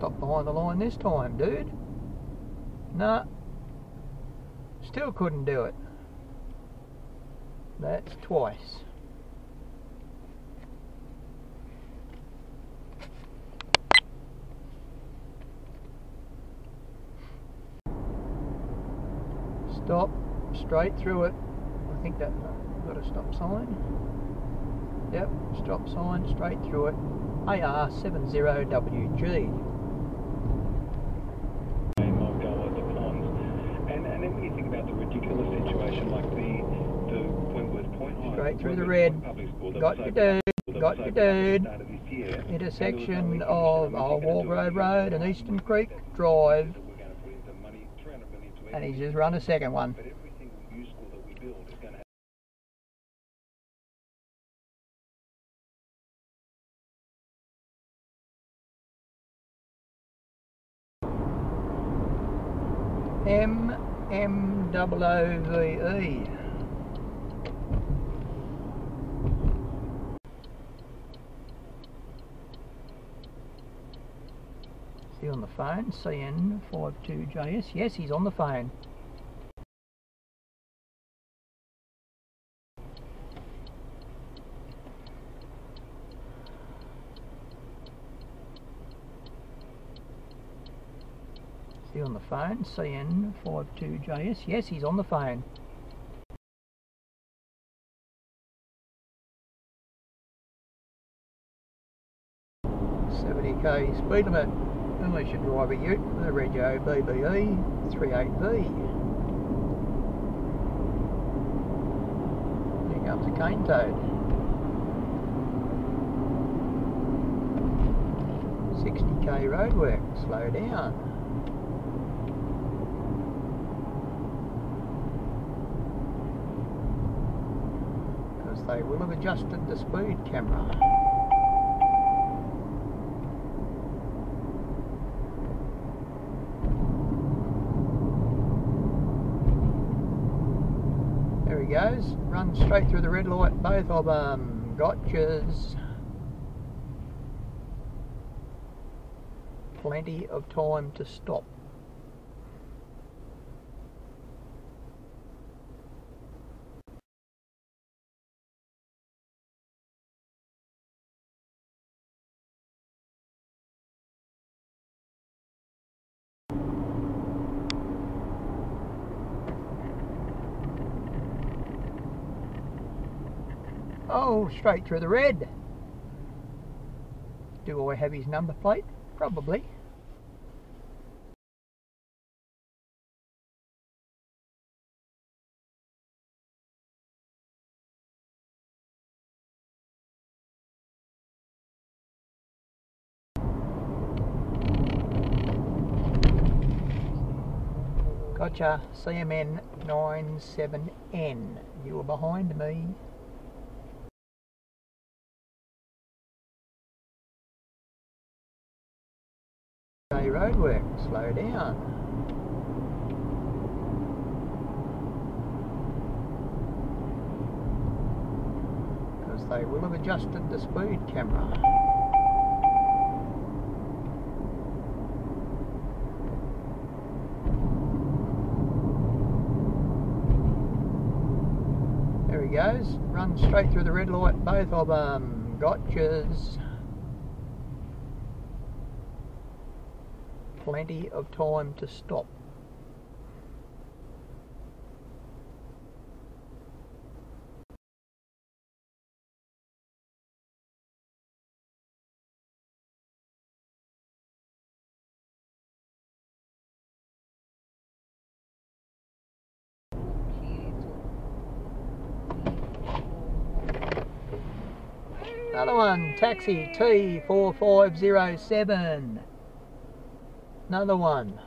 stop behind the line this time, dude. Nah. Still couldn't do it. That's twice. Stop, straight through it. I think that got a stop sign. Yep, stop sign, straight through it. AR70WG. I'll go at the ponds. And then when you think about the ridiculous situation like the Wentworth Point High, Straight through the red. Got your dude. Got your dude. Intersection of Old Walgrove Road and Eastern Creek Drive. And he's just run a second one. But every single new school that we build is going to MMOOVE. Is he on the phone? CN52JS. Yes, he's on the phone. Is he on the phone? CN52JS. Yes, he's on the phone. .70k speed limit. Unless you drive a ute with a Regio BBE 38V. Here comes a cane toad. 60k roadwork. Slow down. Because they will have adjusted the speed camera. There he goes, run straight through the red light, both of them. Gotchas. Plenty of time to stop. Oh, straight through the red. Do I have his number plate? Probably. Gotcha, CMN 97N. You were behind me. Roadwork, slow down. Because they will have adjusted the speed camera. There he goes, run straight through the red light, both of them. Gotchas. Plenty of time to stop. Another one, taxi T4507. Another one.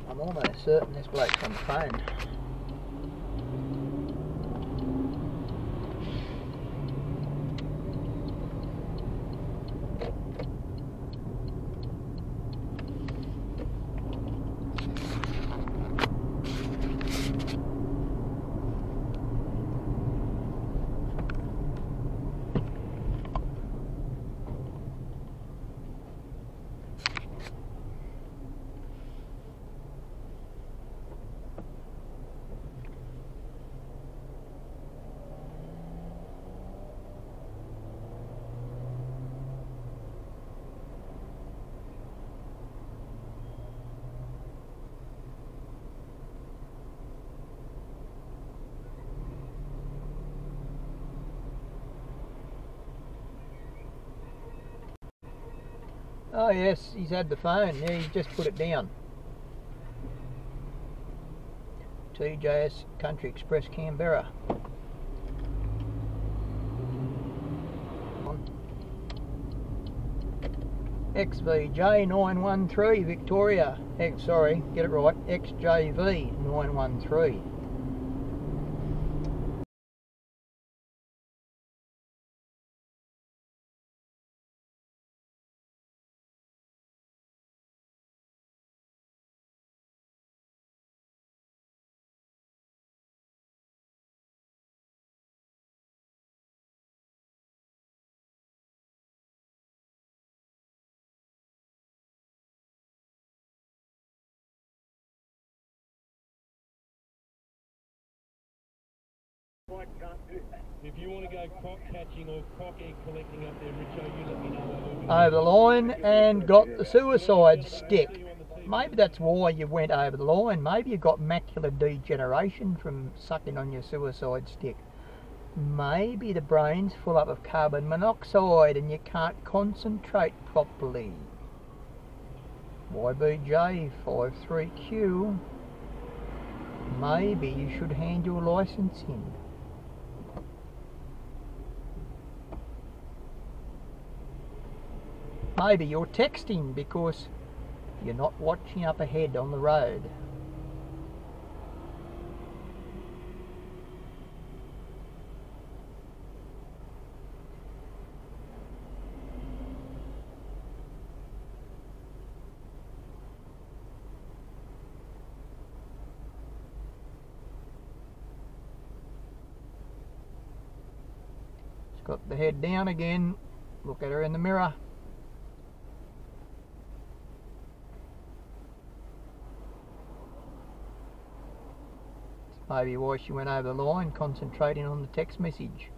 I'm almost certain this bloke's on the phone. Oh yes, he's had the phone. Yeah, he's just put it down. TJS Country Express Canberra. XVJ 913 Victoria. Sorry, get it right. XJV 913. If you want to go croc catching or croc egg collecting up there, Richo, you let me know. Over the line and got the suicide stick. Maybe that's why you went over the line. Maybe you got macular degeneration from sucking on your suicide stick. Maybe the brain's full up of carbon monoxide and you can't concentrate properly. YBJ 53Q. Maybe you should hand your licence in. Maybe you're texting because you're not watching up ahead on the road. She's got the head down again. Look at her in the mirror. Maybe why she went over the line, concentrating on the text message.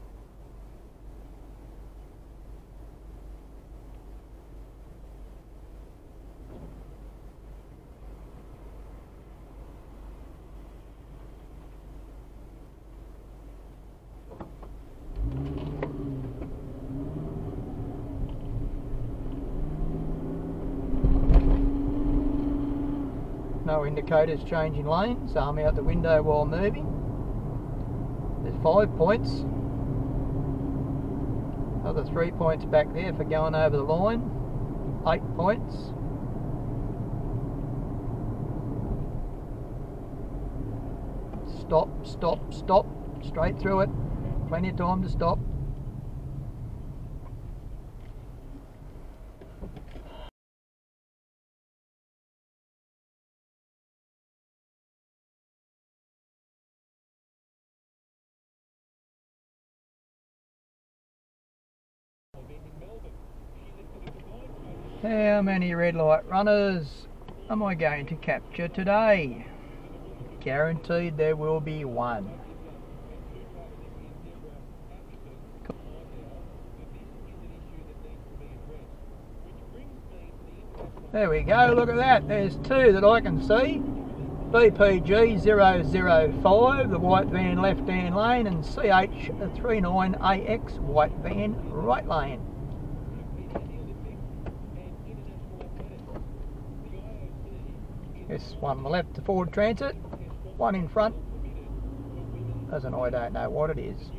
No indicators changing lanes, arm out the window while moving. There's 5 points. Another 3 points back there for going over the line. 8 points. Stop, stop, stop. Straight through it. Plenty of time to stop. How many red light runners am I going to capture today? Guaranteed there will be one. There we go, look at that, there's two that I can see. BPG 005, the white van left hand lane, and CH39AX white van right lane. This one on the left, the Ford Transit, one in front, as an I don't know what it is.